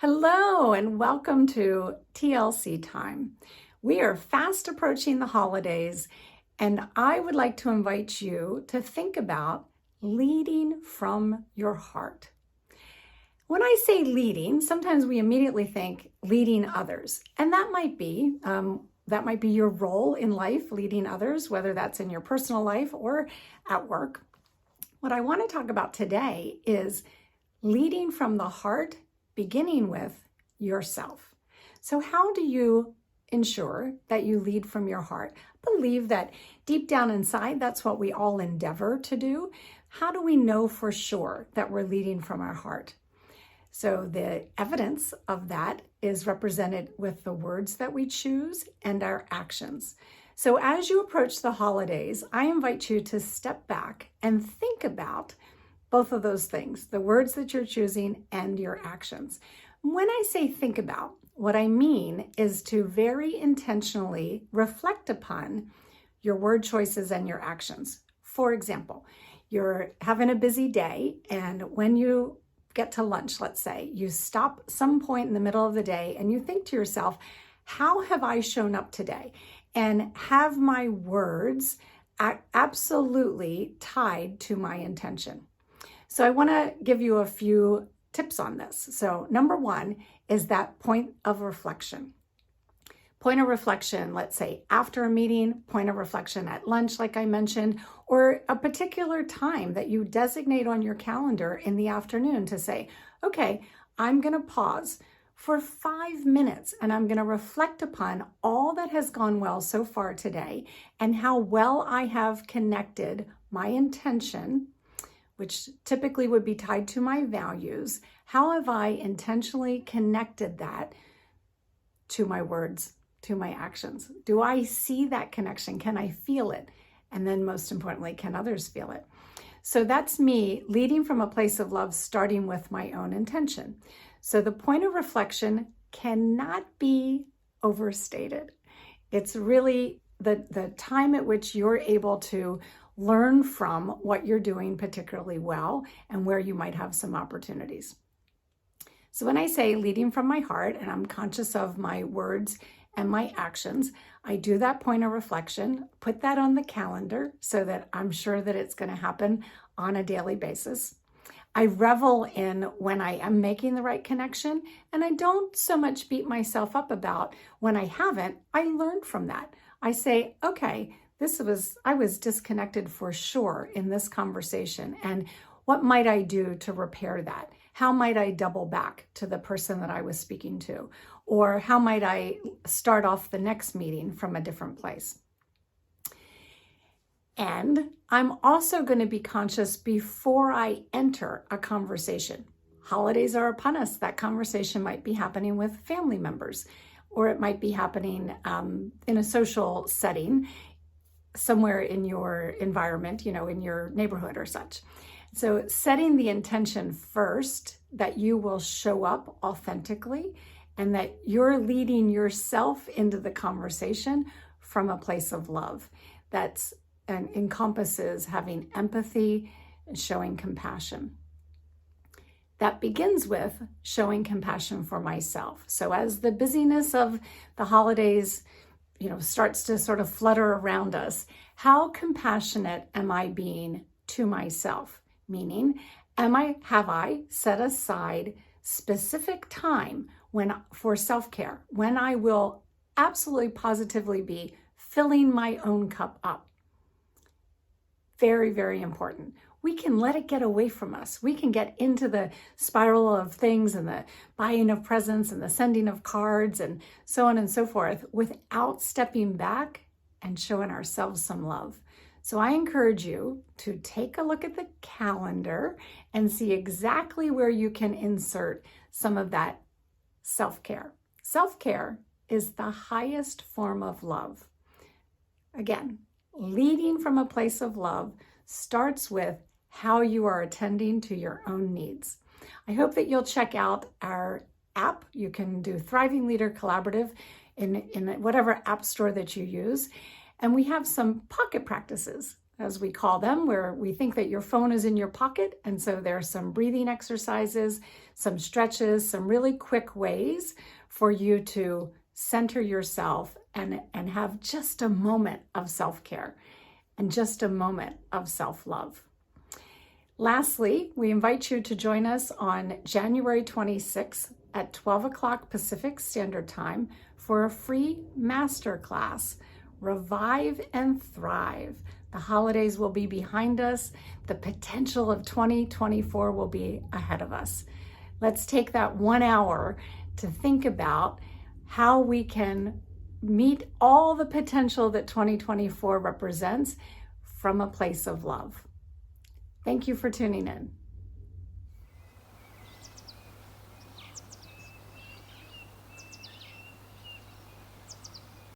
Hello and welcome to TLC time. We are fast approaching the holidays, and I would like to invite you to think about leading from your heart. When I say leading, sometimes we immediately think leading others, and that might be your role in life, leading others, whether that's in your personal life or at work. What I want to talk about today is leading from the heart, beginning with yourself. So how do you ensure that you lead from your heart? I believe that deep down inside, that's what we all endeavor to do. How do we know for sure that we're leading from our heart? So the evidence of that is represented with the words that we choose and our actions. So as you approach the holidays, I invite you to step back and think about both of those things, the words that you're choosing and your actions. When I say think about, what I mean is to very intentionally reflect upon your word choices and your actions. For example, you're having a busy day, and when you get to lunch, let's say, you stop some point in the middle of the day and you think to yourself, how have I shown up today? And have my words absolutely tied to my intention? So I want to give you a few tips on this. So number one is that point of reflection. Point of reflection, let's say after a meeting, point of reflection at lunch, like I mentioned, or a particular time that you designate on your calendar in the afternoon to say, okay, I'm going to pause for 5 minutes and I'm going to reflect upon all that has gone well so far today and how well I have connected my intention, which typically would be tied to my values. How have I intentionally connected that to my words, to my actions? Do I see that connection? Can I feel it? And then most importantly, can others feel it? So that's me leading from a place of love, starting with my own intention. So the point of reflection cannot be overstated. It's really the time at which you're able to learn from what you're doing particularly well and where you might have some opportunities. So when I say leading from my heart and I'm conscious of my words and my actions, I do that point of reflection, put that on the calendar so that I'm sure that it's going to happen on a daily basis. I revel in when I am making the right connection, and I don't so much beat myself up about when I haven't. I learned from that. I say, okay, I was disconnected for sure in this conversation. And what might I do to repair that? How might I double back to the person that I was speaking to? Or how might I start off the next meeting from a different place? And I'm also going to be conscious before I enter a conversation. Holidays are upon us. That conversation might be happening with family members, or it might be happening in a social setting somewhere in your environment, in your neighborhood or such. So setting the intention first that you will show up authentically and that you're leading yourself into the conversation from a place of love. That's and encompasses having empathy and showing compassion. That begins with showing compassion for myself. So as the busyness of the holidays starts to sort of flutter around us, how compassionate am I being to myself? Meaning, have I set aside specific time for self-care, when I will absolutely positively be filling my own cup up? Very, very important. We can let it get away from us. We can get into the spiral of things and the buying of presents and the sending of cards and so on and so forth without stepping back and showing ourselves some love. So I encourage you to take a look at the calendar and see exactly where you can insert some of that self-care. Self-care is the highest form of love. Again, leading from a place of love starts with how you are attending to your own needs. I hope that you'll check out our app. You can do Thriving Leader Collaborative in whatever app store that you use. And we have some pocket practices as we call them, where we think that your phone is in your pocket. And so there's some breathing exercises, some stretches, some really quick ways for you to center yourself and have just a moment of self-care and just a moment of self-love. Lastly, we invite you to join us on January 26th at 12 o'clock Pacific Standard Time for a free masterclass, Revive and Thrive. The holidays will be behind us. The potential of 2024 will be ahead of us. Let's take that 1 hour to think about how we can meet all the potential that 2024 represents from a place of love. Thank you for tuning in.